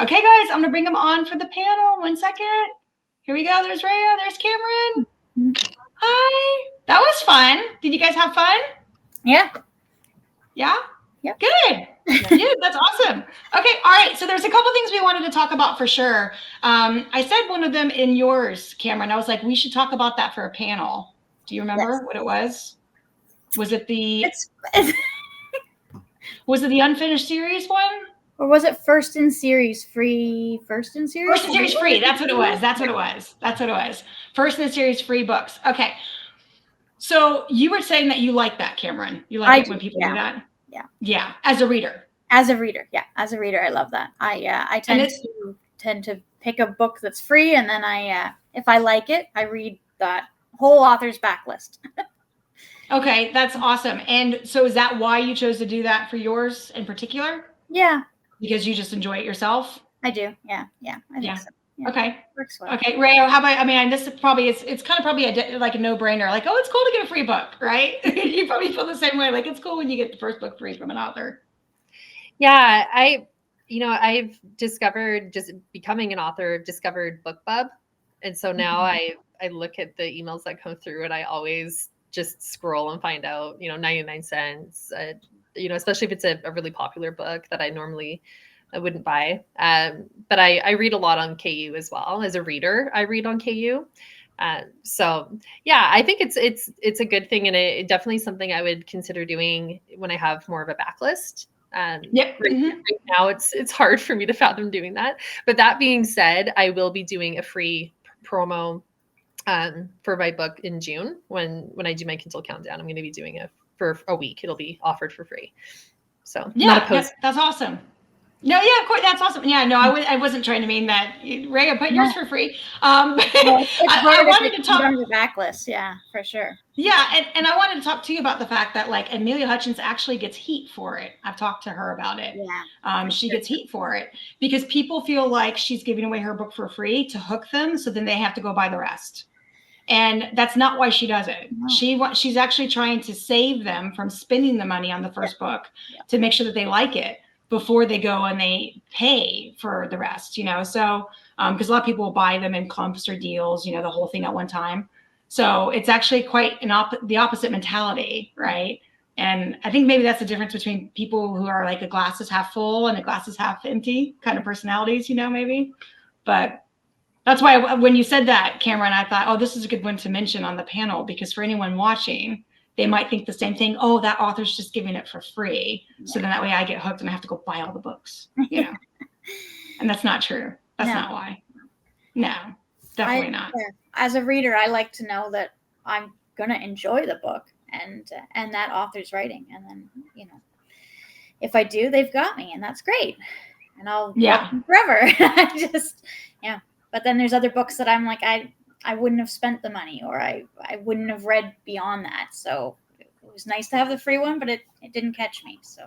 Okay, guys, I'm going to bring them on for the panel. 1 second. Here we go. There's Rhea. There's Cameron. Hi. That was fun. Did you guys have fun? Yeah. Yeah? Yep. Good. Yeah, that's awesome. Okay, all right. So there's a couple things we wanted to talk about for sure. I said one of them in yours, Cameron. I was like, we should talk about that for a panel. Do you remember what it was? Was it the was it the unfinished series one? Or was it first in series free? First in series? First in series free. That's what it was. That's what it was. That's what it was. First in the series free books. Okay. So you were saying that you like that, Cameron. You like it when people do that? Yeah. Yeah. As a reader. As a reader. Yeah. As a reader, I love that. I tend to pick a book that's free, and then if I like it, I read that whole author's backlist. Okay, that's awesome. And so is that why you chose to do that for yours in particular? Yeah. Because you just enjoy it yourself? I do. Yeah. I think so. Yeah. Okay. Works well. Okay, Rhea, how about, I mean, this is probably, it's kind of probably like a no-brainer. Like, oh, it's cool to get a free book, right? You probably feel the same way. Like, it's cool when you get the first book free from an author. Yeah, I've discovered, just becoming an author, I've discovered BookBub. And so now I look at the emails that come through, and I always just scroll and find out, 99 cents, especially if it's a really popular book that I wouldn't buy. But I read a lot on KU as well. As a reader, I read on KU. So yeah, I think it's a good thing. And it definitely something I would consider doing when I have more of a backlist. Yep. Right now it's hard for me to fathom doing that. But that being said, I will be doing a free promo for my book in June when I do my Kindle countdown. I'm going to be doing it for a week. It'll be offered for free. So yeah, that's awesome. No, yeah, of course, that's awesome. Yeah, no, I wasn't trying to mean that. Rhea, put yours for free. I wanted to talk the backlist, yeah, for sure. Yeah, and I wanted to talk to you about the fact that like Amelia Hutchins actually gets heat for it. I've talked to her about it. Yeah. She gets heat for it because people feel like she's giving away her book for free to hook them, so then they have to go buy the rest. And that's not why she does it. No. She's actually trying to save them from spending the money on the first book to make sure that they like it before they go and they pay for the rest, So, because a lot of people will buy them in clumps or deals, the whole thing at one time. So it's actually quite the opposite mentality, right? And I think maybe that's the difference between people who are like a glass is half full and a glass is half empty kind of personalities, maybe. But that's why when you said that, Cameron, I thought, oh, this is a good one to mention on the panel, because for anyone watching, they might think the same thing. Oh, that author's just giving it for free. So then that way I get hooked and I have to go buy all the books, And that's not true. That's not why. No, definitely not. As a reader, I like to know that I'm going to enjoy the book and that author's writing. And then, if I do, they've got me, and that's great. And I'll love them forever. But then there's other books that I'm like, I wouldn't have spent the money, or I wouldn't have read beyond that. So it was nice to have the free one, but it didn't catch me. So.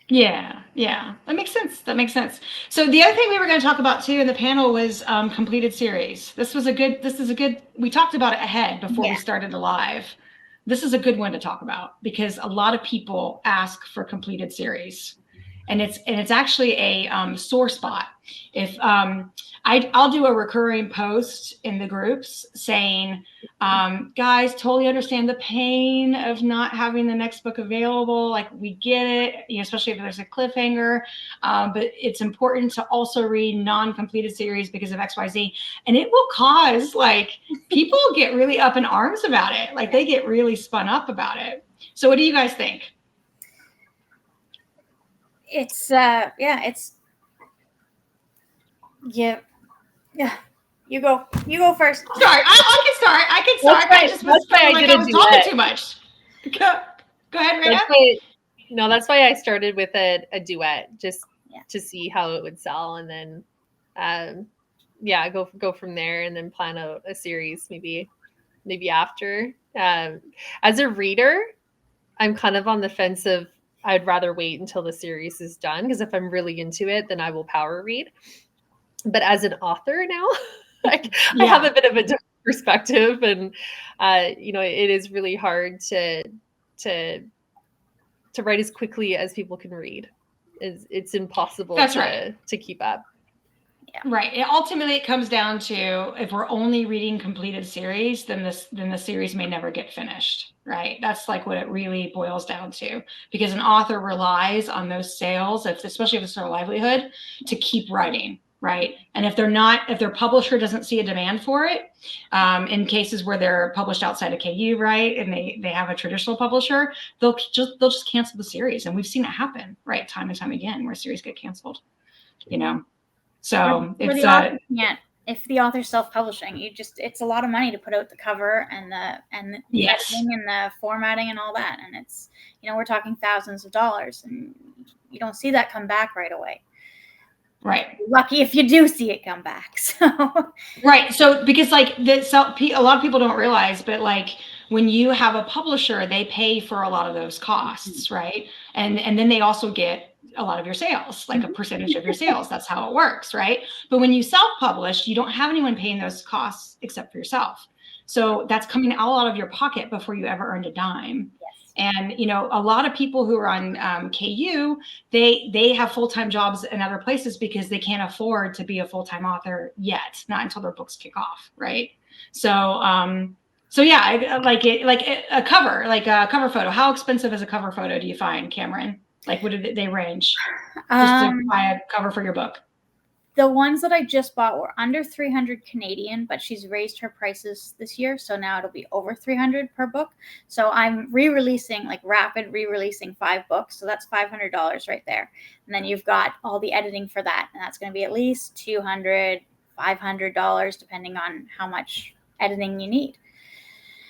Yeah. That makes sense. So the other thing we were going to talk about too in the panel was completed series. This is a good, we talked about it ahead before we started the live. This is a good one to talk about because a lot of people ask for completed series. And it's actually a sore spot. If I'll do a recurring post in the groups saying, guys, totally understand the pain of not having the next book available. Like, we get it, especially if there's a cliffhanger. But it's important to also read non-completed series because of XYZ. And it will cause, people get really up in arms about it. Like, they get really spun up about it. So what do you guys think? It's you go first. Sorry, I can start. I just was feeling like I was talking too much. Go ahead, Rhea. That's why I started with a duet, just to see how it would sell, and then go from there, and then plan out a series maybe after. As a reader, I'm kind of on the fence of I'd rather wait until the series is done, because if I'm really into it, then I will power read. But as an author now, I have a bit of a different perspective, and it is really hard to write as quickly as people can read. It's impossible to keep up. Right. Ultimately, it comes down to if we're only reading completed series, then the series may never get finished. Right. That's like what it really boils down to, because an author relies on those sales, especially if it's their livelihood, to keep writing. Right. And if their publisher doesn't see a demand for it, in cases where they're published outside of KU, right, and they have a traditional publisher, they'll just cancel the series, and we've seen it happen, right, time and time again, where series get canceled. So if the author's self-publishing, it's a lot of money to put out the cover and the yes, editing and the formatting and all that, and it's we're talking thousands of dollars, and you don't see that come back right away. Right. You're lucky if you do see it come back. So right. So because like a lot of people don't realize, but like when you have a publisher, they pay for a lot of those costs, right? And then they also get a lot of your sales, like a percentage of your sales. That's how it works, right? But when you self-publish, you don't have anyone paying those costs except for yourself. So that's coming all out of your pocket before you ever earned a dime. yes. And a lot of people who are on KU, they have full-time jobs in other places because they can't afford to be a full-time author yet, not until their books kick off, right? So yeah, like a cover photo. How expensive is a cover photo, do you find, Cameron? Like, what did they range just to buy a cover for your book? The ones that I just bought were under 300 Canadian, but she's raised her prices this year, so now it'll be over 300 per book. So I'm re-releasing 5 books, so that's $500 right there. And then you've got all the editing for that, and that's going to be at least $200, $500, depending on how much editing you need.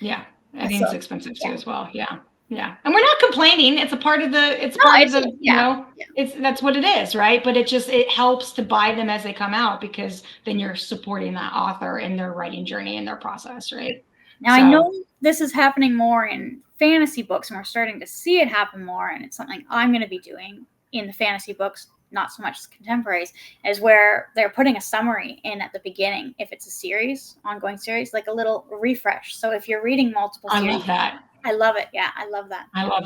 Yeah, editing's expensive too as well. Yeah. Yeah. And we're not complaining. It's a part of that's what it is, right? But it helps to buy them as they come out, because then you're supporting that author in their writing journey and their process, right? Now, I know this is happening more in fantasy books, and we're starting to see it happen more, and it's something I'm going to be doing in the fantasy books, not so much as contemporaries, is where they're putting a summary in at the beginning. If it's a series, ongoing series, like a little refresh. So if you're reading multiple series. I love that. I love it. Yeah, I love that. I love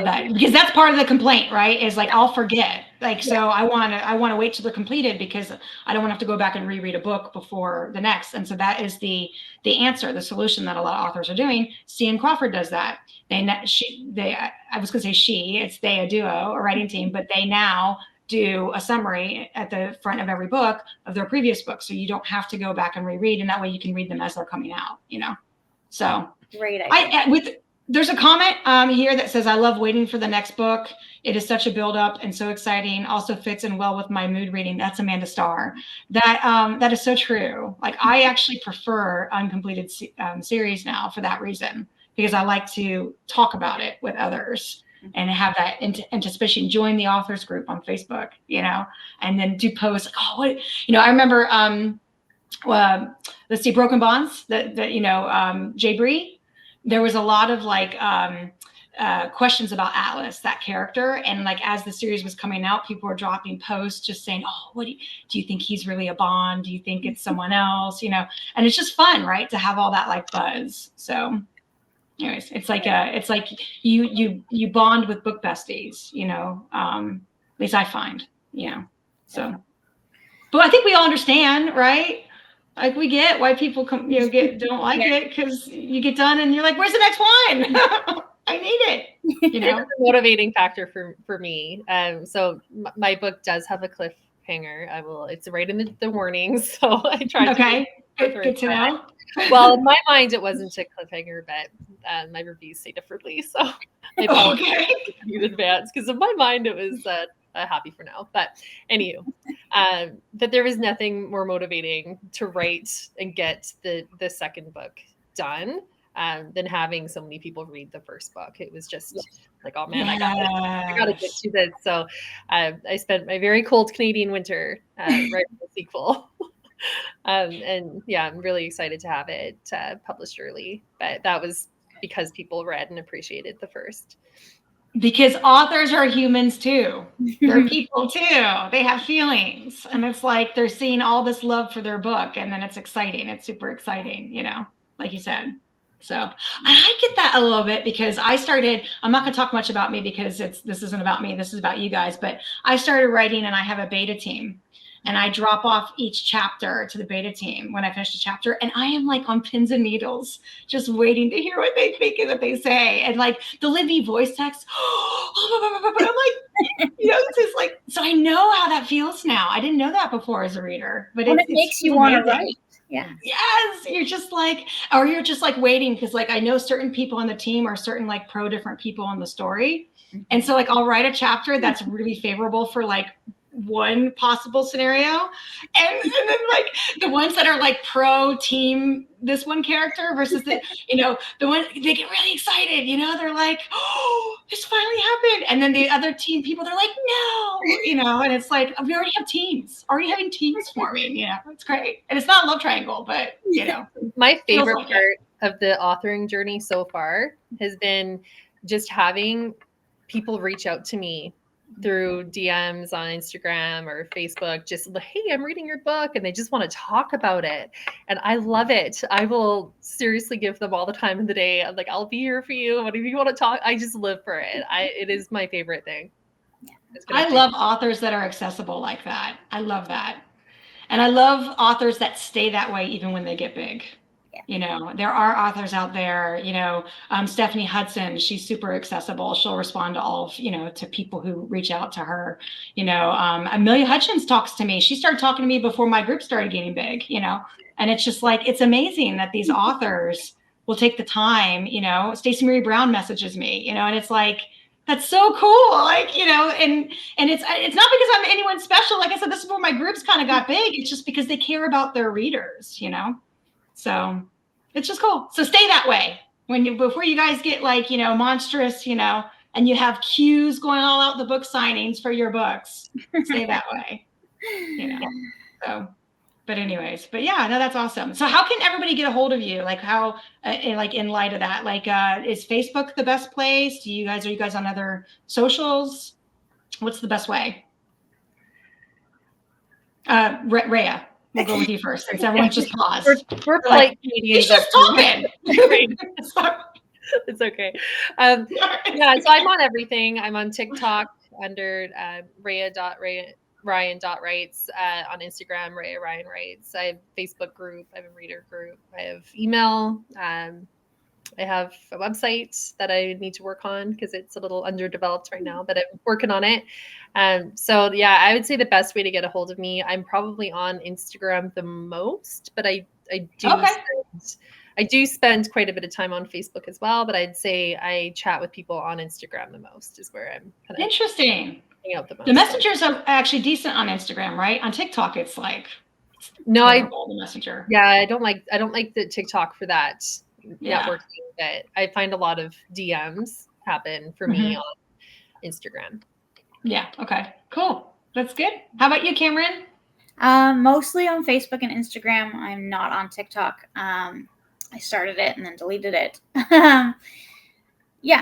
that because that's part of the complaint, right? Is like, I'll forget. So I want to wait till they're completed because I don't want to have to go back and reread a book before the next. And so that is the answer, the solution that a lot of authors are doing. C.N. Crawford does that. I was going to say it's they, a duo, a writing team, but they now do a summary at the front of every book of their previous book. So you don't have to go back and reread, and that way you can read them as they're coming out, So great idea. There's a comment here that says, I love waiting for the next book. It is such a build-up and so exciting. Also fits in well with my mood reading. That's Amanda Starr. That is so true. Like, I actually prefer uncompleted series now for that reason, because I like to talk about it with others and have that anticipation. Join the authors group on Facebook, and then do posts like, I remember, let's see, Broken Bonds, Jay Bree. There was a lot of questions about Atlas, that character. And as the series was coming out, people were dropping posts just saying, oh, do you think he's really a Bond? Do you think it's someone else? And it's just fun, right? To have all that buzz. So anyways, it's like you bond with book besties, at least I find, so, but I think we all understand, right? Like, we get why people don't like it, because you get done and you're like, where's the next one? I need it. It's a motivating factor for me. So my book does have a cliffhanger. It's right in the warnings. So I tried good to know. Well, in my mind, it wasn't a cliffhanger, but my reviews say differently. So I apologize in advance, because in my mind, it was happy for now. But anywho, but there was nothing more motivating to write and get the second book done than having so many people read the first book. It was just like, oh man, I gotta get to this. So I spent my very cold Canadian winter writing the sequel. And yeah, I'm really excited to have it published early. But that was because people read and appreciated the first. Because authors are humans too. They're people too. They have feelings. And it's like they're seeing all this love for their book, and then it's exciting. It's super exciting, like you said. So I get that a little bit, because I'm not going to talk much about me, because this isn't about me. This is about you guys. But I started writing, and I have a beta team. and I drop off each chapter to the beta team when I finish the chapter. And I am like on pins and needles, just waiting to hear what they think and what they say. And like the Libby voice text, I'm like, this is like, so I know how that feels now. I didn't know that before as a reader, but it makes you want to write. Yeah. Yes. You're just like, or you're just like waiting. Cause like, I know certain people on the team are certain like pro different people on the story. And so like, I'll write a chapter that's really favorable for like one possible scenario. And then like the ones that are like pro team, this one character versus the one, they get really excited, they're like, oh, this finally happened. And then the other team people, they're like, no, and it's like, we already have teams, already having teams forming, it's great. And it's not a love triangle, but my favorite part of the authoring journey so far has been just having people reach out to me through DMs on Instagram or Facebook, just like, hey, I'm reading your book, and they just want to talk about it. And I love it. I will seriously give them all the time of the day. I'm like, I'll be here for you. Whatever you want to talk, I just live for it. It is my favorite thing. I love authors that are accessible like that. I love that. And I love authors that stay that way even when they get big. There are authors out there, Stephanie Hudson, she's super accessible. She'll respond to all of, to people who reach out to her. Amelia Hutchins talks to me. She started talking to me before my group started getting big, and it's just like, it's amazing that these authors will take the time, Stacey Marie Brown messages me, and it's like, that's so cool. Like, and it's not because I'm anyone special. Like I said, this is where my groups kind of got big. It's just because they care about their readers, So it's just cool. So stay that way before you guys get like, monstrous, and you have queues going all out the book signings for your books. Stay that way, So, but anyways, yeah, no, that's awesome. So how can everybody get a hold of you? Like how, like in light of that, like, is Facebook the best place? Are you guys on other socials? What's the best way? Rhea. We'll go with you first. Since everyone just paused. We're polite Canadians. He's just talking. It's okay. Yeah, so I'm on everything. I'm on TikTok under Ryan.writes, on Instagram, Rhea Ryan Writes. I have Facebook group. I have a reader group. I have email. I have a website that I need to work on because it's a little underdeveloped right now, but I'm working on it. So yeah, I would say the best way to get a hold of me, I'm probably on Instagram the most, but I do spend quite a bit of time on Facebook as well, but I'd say I chat with people on Instagram the most is where I'm kind of interesting. Out the most. The messengers are actually decent on Instagram, right? On TikTok, it's like the messenger. Yeah, I don't like the TikTok for that. Networking, that I find a lot of DMs happen for me on Instagram. Yeah. Okay. Cool. That's good. How about you, Cameron? Mostly on Facebook and Instagram. I'm not on TikTok. I started it and then deleted it.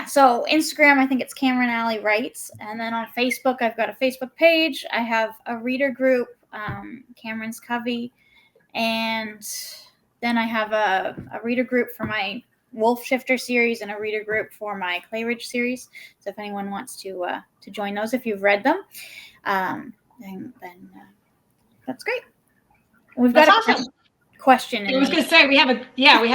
So Instagram, I think it's Cameron Allie Writes. And then on Facebook, I've got a Facebook page. I have a reader group, Cameron's Covey. And then I have a reader group for my Wolf Shifter series and a reader group for my Clay Ridge series. So if anyone wants to join those, if you've read them, then that's great. We've got a question. I was going to say we have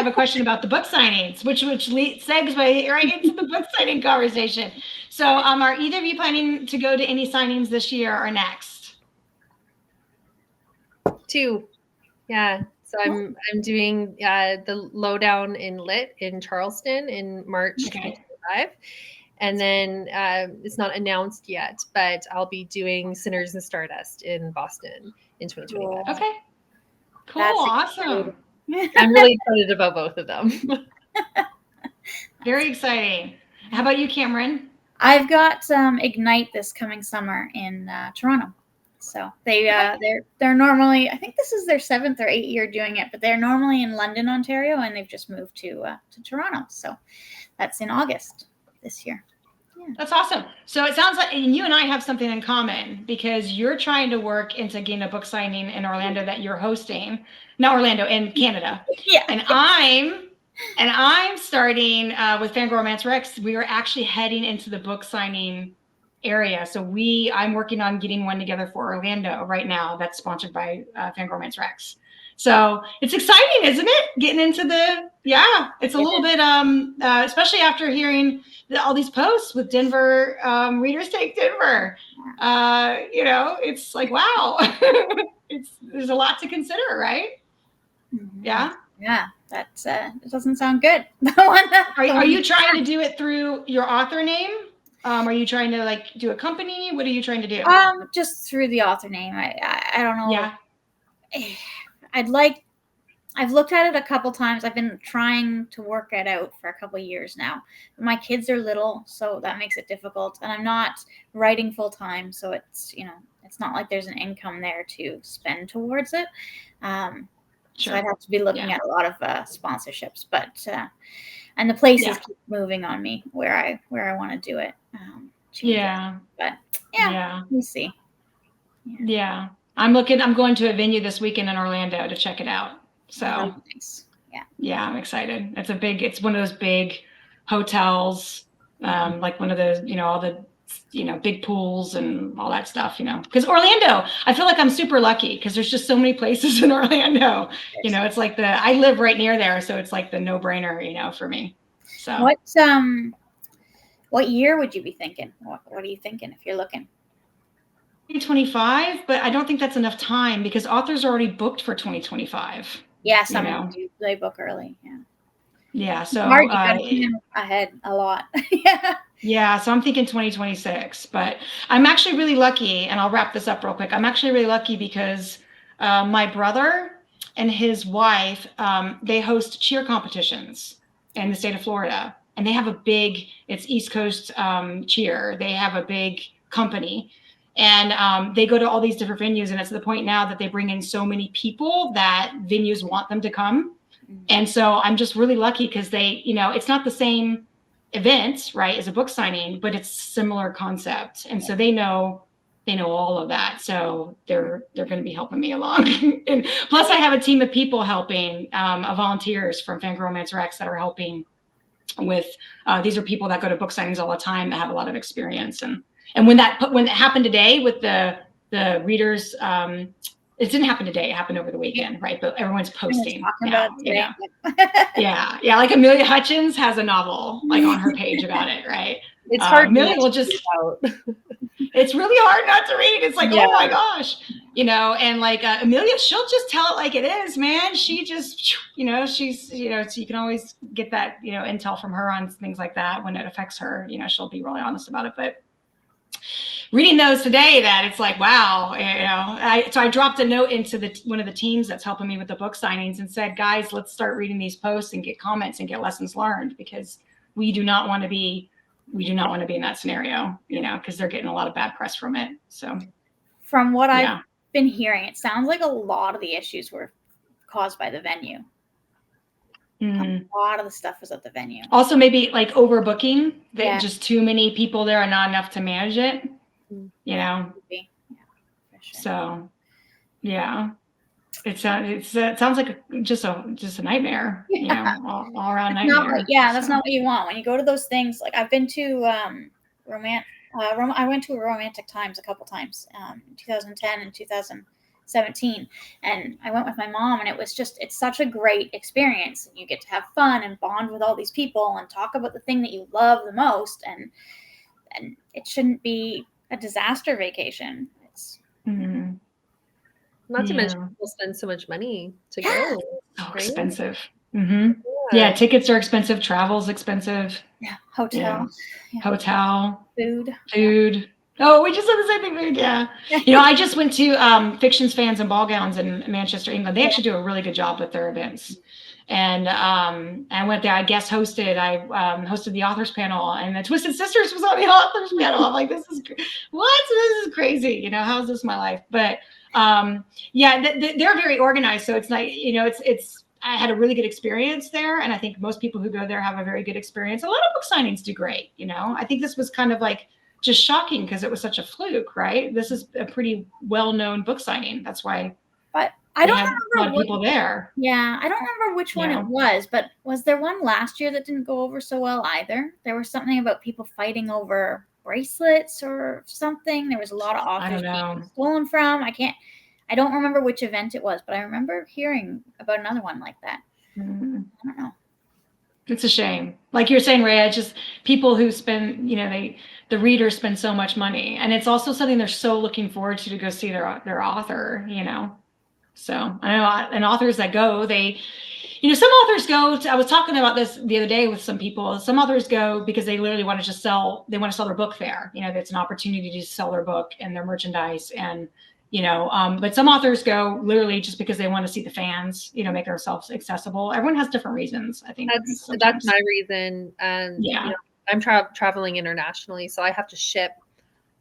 a question about the book signings, which segues right into the book signing conversation. So, are either of you planning to go to any signings this year or next? 2. Yeah. So I'm doing the Lowdown in Lit in Charleston in March 2025. And then it's not announced yet, but I'll be doing Sinners and Stardust in Boston in 2025. Okay. Cool. Awesome. I'm really excited about both of them. Very exciting. How about you, Cameron? I've got Ignite this coming summer in Toronto. So they're normally, I think this is their 7th or 8th year doing it, but they're normally in London, Ontario, and they've just moved to Toronto. So that's in August this year. Yeah. That's awesome. So it sounds like you and I have something in common because you're trying to work into getting a book signing in Orlando that you're hosting, not Orlando, in Canada. Yeah. And I'm starting with FanGrrrl Romance Rex. We are actually heading into the book signing area. So I'm working on getting one together for Orlando right now. That's sponsored by FanGrrrl Rex. So it's exciting, isn't it? Getting into it's a little bit, especially after hearing all these posts with Denver, Readers Take Denver. It's like, wow, there's a lot to consider, right? Mm-hmm. Yeah. Yeah, that's it doesn't sound good. Are you trying to do it through your author name? Are you trying to like do a company? What are you trying to do? Just through the author name. I don't know. Yeah. I've looked at it a couple times. I've been trying to work it out for a couple years now. My kids are little, so that makes it difficult. And I'm not writing full time, so it's it's not like there's an income there to spend towards it. So I'd have to be looking at a lot of sponsorships, but and the places keep moving on me where I want to do it. But let me see. Yeah. I'm going to a venue this weekend in Orlando to check it out. So nice. Yeah, I'm excited. It's one of those big hotels, like one of those, all the, big pools and all that stuff, because Orlando, I feel like I'm super lucky because there's just so many places in Orlando. It's like I live right near there. So it's like the no brainer, for me. So what year would you be thinking? What are you thinking if you're looking? 2025, but I don't think that's enough time because authors are already booked for 2025. Yeah, some do they book early. Yeah, so hard, you gotta plan ahead a lot. Yeah, so I'm thinking 2026, but I'm actually really lucky, and I'll wrap this up real quick. I'm actually really lucky because my brother and his wife, they host cheer competitions in the state of Florida, and they have it's East Coast cheer. They have a big company, and they go to all these different venues, and it's to the point now that they bring in so many people that venues want them to come. And so I'm just really lucky because they, it's not the same event, right, as a book signing, but it's similar concept. And so they know all of that. So they're going to be helping me along. And plus I have a team of people helping, of volunteers from FanGrrrl Rex that are helping with, these are people that go to book signings all the time that have a lot of experience. And when it happened today with the readers, it didn't happen today. It happened over the weekend, right? But everyone's posting now. Yeah. Like Amelia Hutchins has a novel like on her page about it, right? It's hard. Amelia will just. It's really hard not to read. It's like, oh my gosh, and like Amelia, she'll just tell it like it is, man. She just, she's, so you can always get that, intel from her on things like that when it affects her. She'll be really honest about it, but. Reading those today, that it's like, wow, so I dropped a note into one of the teams that's helping me with the book signings and said, guys, let's start reading these posts and get comments and get lessons learned because we do not want to be in that scenario, because they're getting a lot of bad press from it. So from what I've been hearing, it sounds like a lot of the issues were caused by the venue. A lot of the stuff was at the venue. Also, maybe like overbooking, just too many people there and not enough to manage it. So, it sounds like just a nightmare. All around nightmare. That's not what you want when you go to those things. Like I've been to I went to Romantic Times a couple times, 2010 and 2017, and I went with my mom, and it's such a great experience. You get to have fun and bond with all these people and talk about the thing that you love the most, and it shouldn't be a disaster vacation. It's not to mention people spend so much money to go. So expensive. Yeah, tickets are expensive. Travel's expensive. Yeah, hotel. Food. Oh, we just said the same thing. Food. Yeah. I just went to Fictions, Fans, and Ball Gowns in Manchester, England. They actually do a really good job with their events. And I went there. I guest hosted. I hosted the authors panel, and the Twisted Sisters was on the authors panel. I'm like, this is crazy. How is this my life? But they're very organized. So it's like, I had a really good experience there, and I think most people who go there have a very good experience. A lot of book signings do great. I think this was kind of like just shocking because it was such a fluke, right? This is a pretty well-known book signing. That's why. But I don't remember a lot of people there. Yeah, I don't remember which one it was, but was there one last year that didn't go over so well either? There was something about people fighting over bracelets or something. There was a lot of I authors don't know. being stolen from. I don't remember which event it was, but I remember hearing about another one like that. Mhm. I don't know. It's a shame. Like you're saying, Rhea, it's just people who spend, the readers spend so much money. And it's also something they're so looking forward to go see their author, So I know, and authors that go, some authors go I was talking about this the other day with some people. Some authors go because they literally want to sell their book there. It's an opportunity to sell their book and their merchandise. And, but some authors go literally just because they want to see the fans, make themselves accessible. Everyone has different reasons, I think. That's my reason. And yeah. I'm traveling internationally, so I have to ship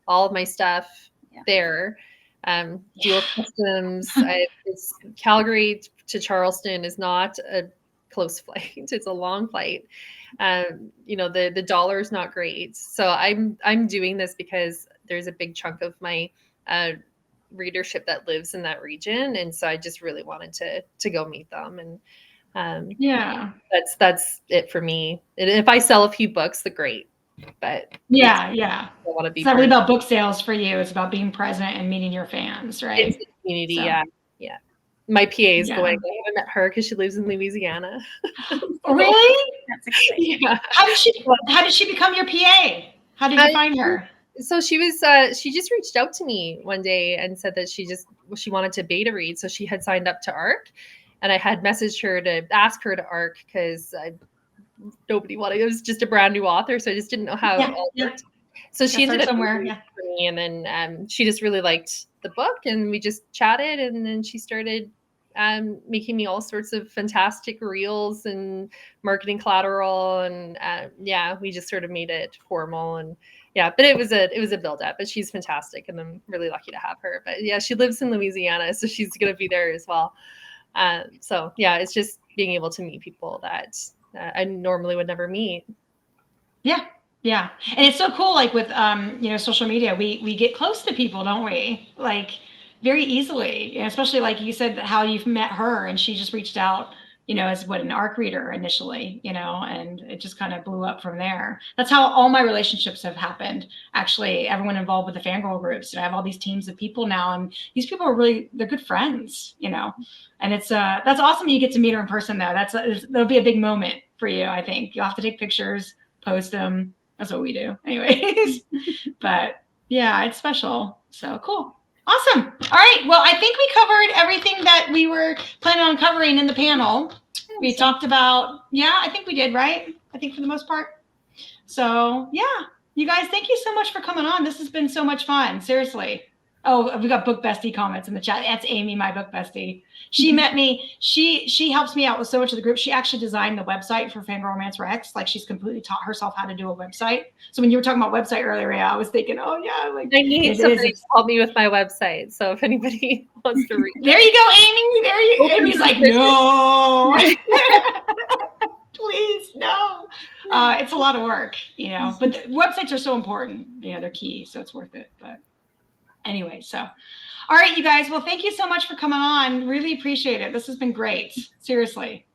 all of my stuff there. Dual customs. It's Calgary to Charleston is not a close flight. It's a long flight. The dollar is not great. So I'm doing this because there's a big chunk of my readership that lives in that region, and so I just really wanted to go meet them. And that's it for me. And if I sell a few books, great. But I want to be. It's not really about book sales for you. It's about being present and meeting your fans, right? It's the community, yeah. My PA is going. I haven't met her because she lives in Louisiana. Really? That's exciting. Yeah. How did she become your PA? How did you find her? So she was. She just reached out to me one day and said that she wanted to beta read. So she had signed up to ARC, and I had messaged her to ask her to ARC because nobody wanted. It was just a brand new author, so I just didn't know how it all worked. So she ended up somewhere, for me, and then she just really liked the book, and we just chatted, and then she started making me all sorts of fantastic reels and marketing collateral, and we just sort of made it formal, and but it was a build up, but she's fantastic, and I'm really lucky to have her. But she lives in Louisiana, so she's gonna be there as well. So it's just being able to meet people that I normally would never meet. Yeah. And it's so cool. Like with, social media, we get close to people, don't we? Like very easily, especially like you said, how you've met her and she just reached out, as an ARC reader initially, and it just kind of blew up from there. That's how all my relationships have happened. Actually, everyone involved with the FanGrrrl groups. I have all these teams of people now, and these people are they're good friends, and it's, that's awesome. You get to meet her in person though. That'll be a big moment for you. I think you'll have to take pictures, post them. That's what we do anyways. But it's special. So cool. Awesome. All right. Well, I think we covered everything that we were planning on covering in the panel. We talked about, I think we did, right? I think for the most part. So you guys, thank you so much for coming on. This has been so much fun. Seriously. Oh, we got book bestie comments in the chat. That's Amy, my book bestie. She met me. She helps me out with so much of the group. She actually designed the website for FanGrrrl Romance Rex. Like she's completely taught herself how to do a website. So when you were talking about website earlier, I was thinking, I need somebody to help me with my website. So if anybody wants to read, there you go, Amy. Amy's like, no, please, no. It's a lot of work, but the websites are so important. They're key, so it's worth it. But anyway, so all right, you guys. Well, thank you so much for coming on. Really appreciate it. This has been great. Seriously,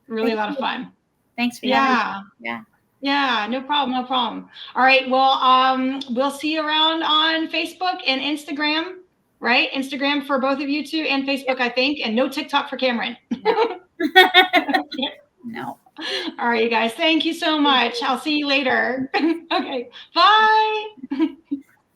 really a lot of fun. Thanks for having me. Yeah, no problem. All right, well, we'll see you around on Facebook and Instagram, right? Instagram for both of you two, and Facebook, I think, and no TikTok for Cameron. No. All right, you guys. Thank you so much. I'll see you later. Okay, bye.